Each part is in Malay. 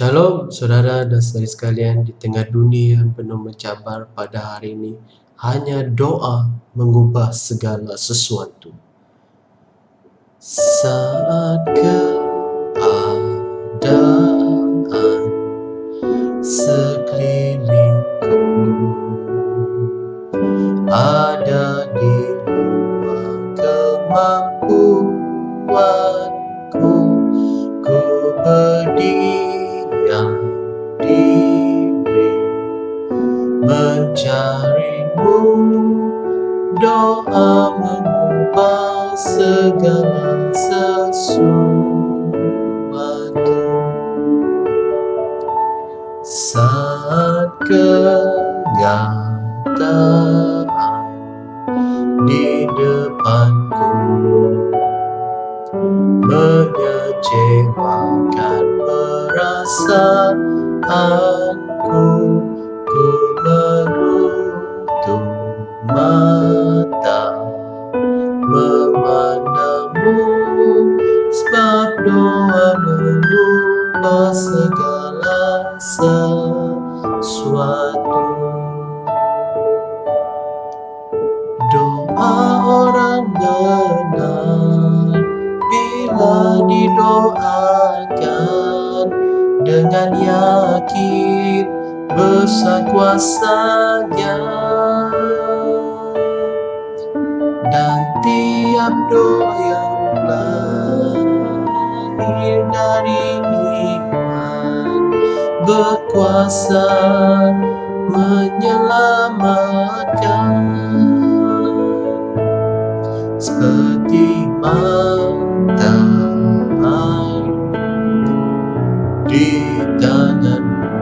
Shalom saudara dan saudari sekalian, di tengah dunia yang penuh mencabar pada hari ini, hanya doa mengubah segala sesuatu. Saat keadaan sekelilingku ada di luar kemampuanku, ku berdiam diri mencarimu. Doa mengubah segala sesuatu. Saat kenyataan di depanku mengecewakan perasaanku, ku menutup mata memandangmu, sebab doa mengubah segala sesuatu. Doa orang benar bila didoakan dengan yakin besar kuasanya, dan tiap doa yang lahir dari iman berkuasa menyelamatkan, seperti mata air di tanganmu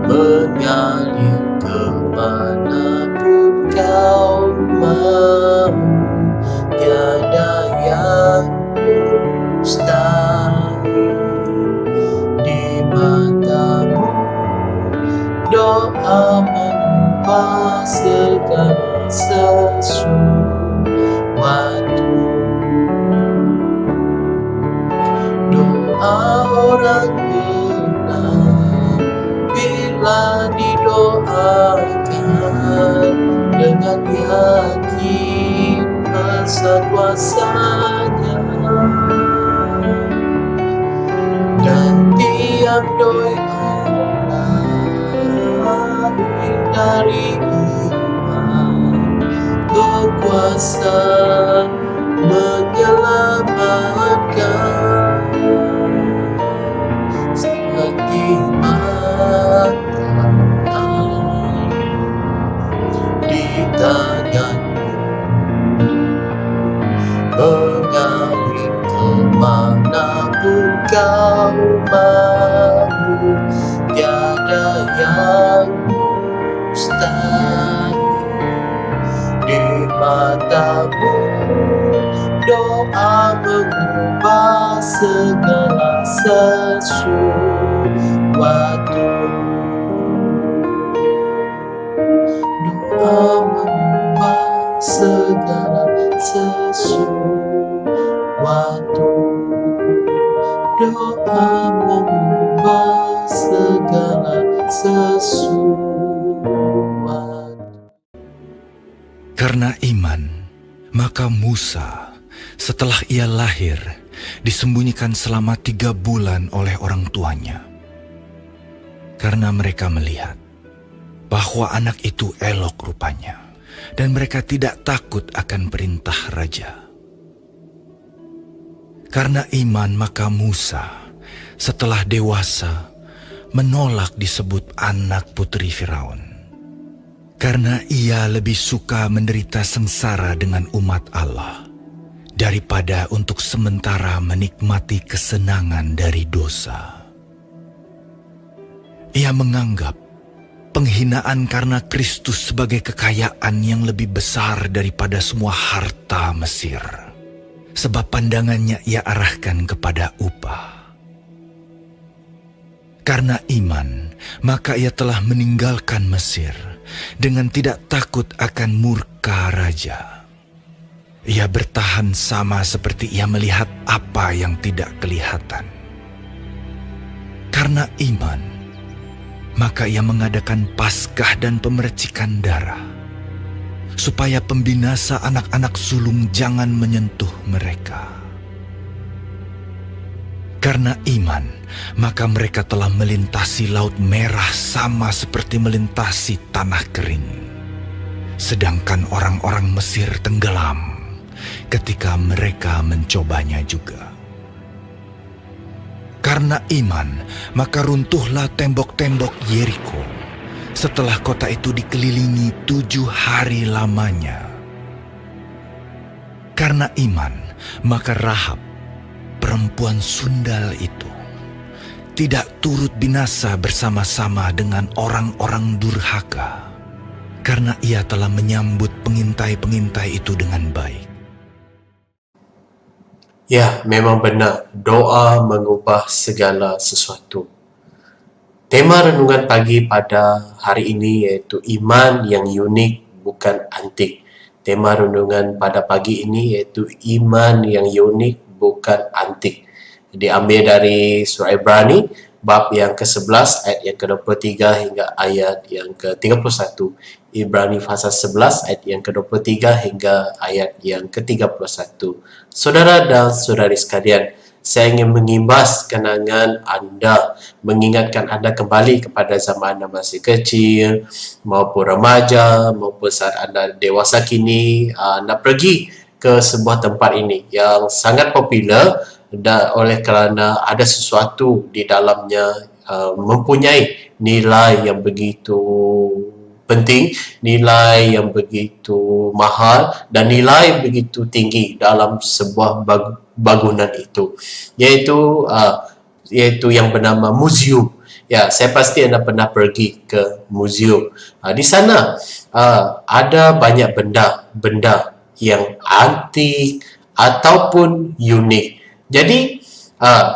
mengalir kemanapun kau mau. Tiada yang mustahil di matamu. Doa mengubah segala sesuatu. Doa orang benar bila didoakan dengan yakin besar kuasanya, dan tiap doa lahir dari iman berkuasa menyelamatkan, seperti mata air di tanganmu mengalir kemanapun kau mau. Tiada yang mustahil di matamu. Doa mengubah segala sesuatu. Doa mengubah segala sesuatu. Doa mengubah segala sesuatu. Karena iman, maka Musa, setelah ia lahir, disembunyikan selama 3 bulan oleh orang tuanya. Karena mereka melihat bahwa anak itu elok rupanya, dan mereka tidak takut akan perintah raja. Karena iman, maka Musa, setelah dewasa, menolak disebut anak putri Firaun. Karena ia lebih suka menderita sengsara dengan umat Allah daripada untuk sementara menikmati kesenangan dari dosa. Ia menganggap penghinaan karena Kristus sebagai kekayaan yang lebih besar daripada semua harta Mesir, sebab pandangannya ia arahkan kepada upah. Karena iman, maka ia telah meninggalkan Mesir dengan tidak takut akan murka raja. Ia bertahan sama seperti ia melihat apa yang tidak kelihatan. Karena iman, maka ia mengadakan Paskah dan pemercikan darah, supaya pembinasa anak-anak sulung jangan menyentuh mereka. Karena iman, maka mereka telah melintasi Laut Merah sama seperti melintasi tanah kering. Sedangkan orang-orang Mesir tenggelam ketika mereka mencobanya juga. Karena iman, maka runtuhlah tembok-tembok Yeriko setelah kota itu dikelilingi 7 hari lamanya. Karena iman, maka Rahab, perempuan sundal itu, tidak turut binasa bersama-sama dengan orang-orang durhaka, karena ia telah menyambut pengintai-pengintai itu dengan baik. Ya, memang benar. Doa mengubah segala sesuatu. Tema renungan pagi pada hari ini yaitu iman yang unik bukan antik. Tema renungan pada pagi ini yaitu iman yang unik bukan antik. Diambil dari surah Ibrani bab yang ke-11 ayat yang ke-23 hingga ayat yang ke-31. Ibrani pasal 11 ayat yang ke-23 hingga ayat yang ke-31. Saudara dan saudari sekalian, saya ingin mengimbas kenangan Anda, mengingatkan Anda kembali kepada zaman Anda masih kecil, maupun remaja, maupun saat Anda dewasa kini, Anda pergi ke sebuah tempat ini yang sangat popular oleh kerana ada sesuatu di dalamnya mempunyai nilai yang begitu penting, nilai yang begitu mahal dan nilai yang begitu tinggi dalam sebuah bangunan itu, iaitu yang bernama museum. Ya, saya pasti Anda pernah pergi ke museum. Di sana ada banyak benda yang antik ataupun unik. Jadi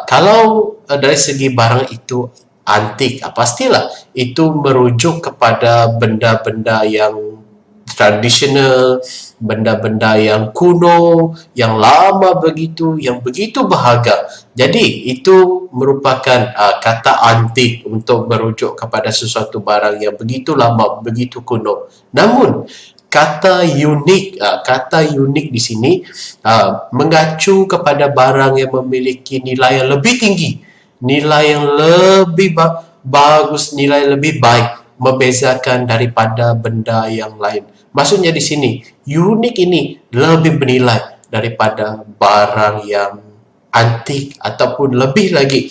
kalau dari segi barang itu antik, pastilah itu merujuk kepada benda-benda yang tradisional, benda-benda yang kuno, yang lama begitu, yang begitu berharga. Jadi itu merupakan kata antik untuk merujuk kepada sesuatu barang yang begitu lama, begitu kuno. Namun kata unik di sini mengacu kepada barang yang memiliki nilai yang lebih tinggi, nilai yang lebih bagus, nilai yang lebih baik, membezakan daripada benda yang lain. Maksudnya di sini, unik ini lebih bernilai daripada barang yang antik ataupun lebih lagi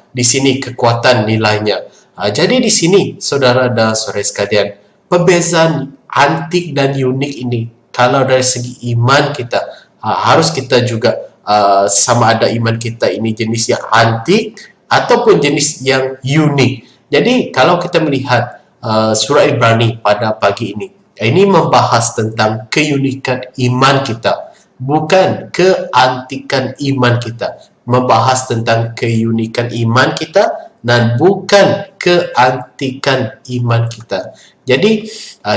di sini kekuatan nilainya. Jadi di sini, saudara dan saudari sekalian, perbezaan antik dan unik ini, kalau dari segi iman kita, harus kita juga sama ada iman kita ini jenis yang antik ataupun jenis yang unik. Jadi kalau kita melihat surah Ibrani pada pagi ini membahas tentang keunikan iman kita, bukan keantikan iman kita. Membahas tentang keunikan iman kita dan bukan keantikan iman kita. Jadi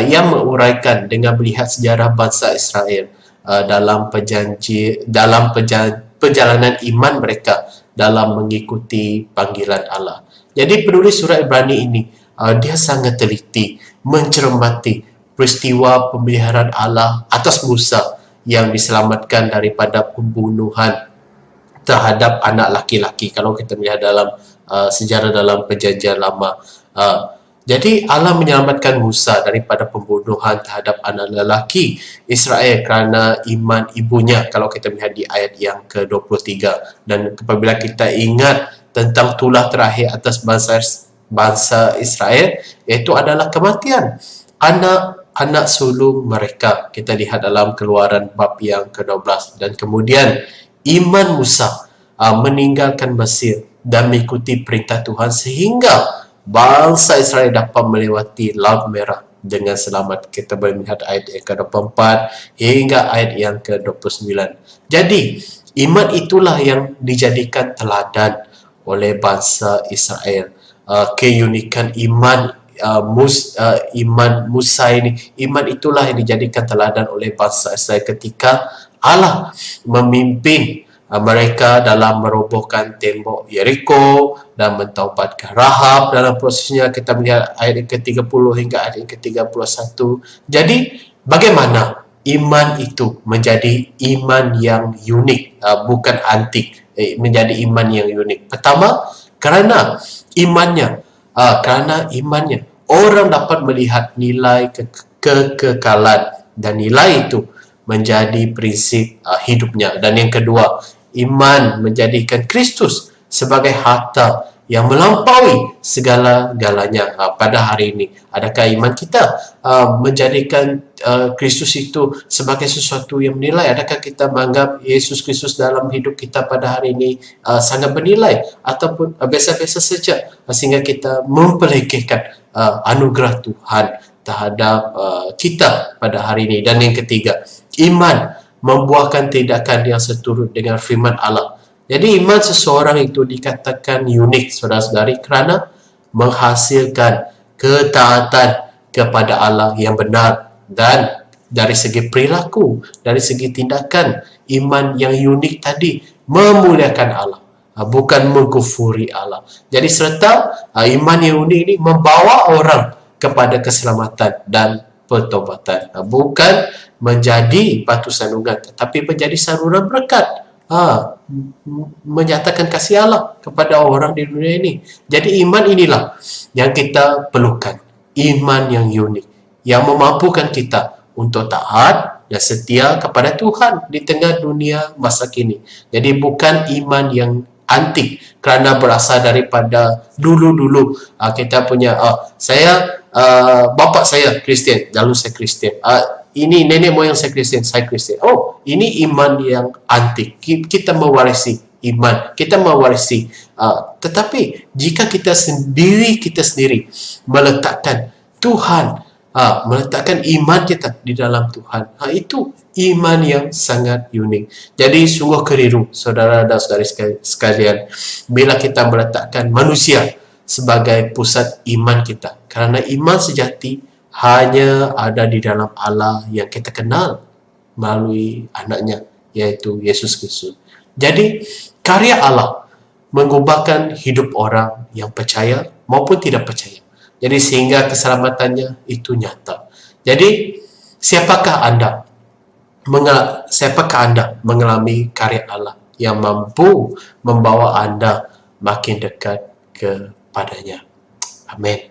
ia menguraikan dengan melihat sejarah bangsa Israel dalam perjalanan iman mereka dalam mengikuti panggilan Allah. Jadi penulis surah Ibrani ini dia sangat teliti mencermati peristiwa pemeliharaan Allah atas Musa yang diselamatkan daripada pembunuhan terhadap anak laki-laki. Kalau kita melihat dalam sejarah dalam perjanjian lama, jadi Allah menyelamatkan Musa daripada pembunuhan terhadap anak lelaki Israel kerana iman ibunya, kalau kita melihat di ayat yang ke-23. Dan apabila kita ingat tentang tulah terakhir atas bangsa Israel, iaitu adalah kematian anak sulung mereka. Kita lihat dalam Keluaran bab yang ke-12. Dan kemudian iman Musa meninggalkan Mesir dan mengikuti perintah Tuhan sehingga bangsa Israel dapat melewati Laut Merah dengan selamat. Kita boleh melihat ayat yang ke-24 hingga ayat yang ke-29. Jadi iman itulah yang dijadikan teladan oleh bangsa Israel. Keunikan iman Musa ini, iman itulah yang dijadikan teladan oleh bangsa Israel ketika Allah memimpin mereka dalam merobohkan tembok Yeriko dan mentaubatkan Rahab. Dalam prosesnya kita melihat ayat yang ke-30 hingga ayat yang ke-31. Jadi bagaimana iman itu menjadi iman yang unik, bukan antik, menjadi iman yang unik. Pertama, kerana imannya orang dapat melihat nilai kekekalan, dan nilai itu menjadi prinsip hidupnya. Dan yang kedua, iman menjadikan Kristus sebagai harta yang melampaui segala-galanya. Pada hari ini, adakah iman kita menjadikan Kristus itu sebagai sesuatu yang bernilai? Adakah kita menganggap Yesus Kristus dalam hidup kita pada hari ini sangat bernilai, ataupun biasa-biasa saja, sehingga kita mempelekehkan anugerah Tuhan terhadap kita pada hari ini? Dan yang ketiga, iman membuahkan tindakan yang seturut dengan firman Allah. Jadi iman seseorang itu dikatakan unik, saudara-saudari, kerana menghasilkan ketaatan kepada Allah yang benar. Dan dari segi perilaku, dari segi tindakan, iman yang unik tadi memuliakan Allah, bukan mengkufuri Allah. Jadi serta iman yang unik ini membawa orang kepada keselamatan dan pertobatan, bukan menjadi batu sandungan, tetapi menjadi saluran berkat, menyatakan kasih Allah kepada orang di dunia ini. Jadi iman inilah yang kita perlukan, iman yang unik, yang memampukan kita untuk taat dan setia kepada Tuhan di tengah dunia masa kini. Jadi bukan iman yang antik kerana berasal daripada dulu-dulu. Kita punya bapa saya Kristian, lalu saya Kristian. Ini nenek moyang saya Kristian, saya Kristian. Oh, ini iman yang antik. Kita mewarisi iman, kita mewarisi. Tetapi jika kita sendiri meletakkan Tuhan, meletakkan iman kita di dalam Tuhan, itu iman yang sangat unik. Jadi sungguh keliru, saudara dan saudari sekalian, bila kita meletakkan manusia sebagai pusat iman kita, kerana iman sejati hanya ada di dalam Allah yang kita kenal melalui anaknya, yaitu Yesus Kristus. Jadi karya Allah mengubahkan hidup orang yang percaya maupun tidak percaya. Jadi sehingga keselamatannya itu nyata. Jadi siapakah Anda mengalami karya Allah yang mampu membawa Anda makin dekat kepadanya? Amin.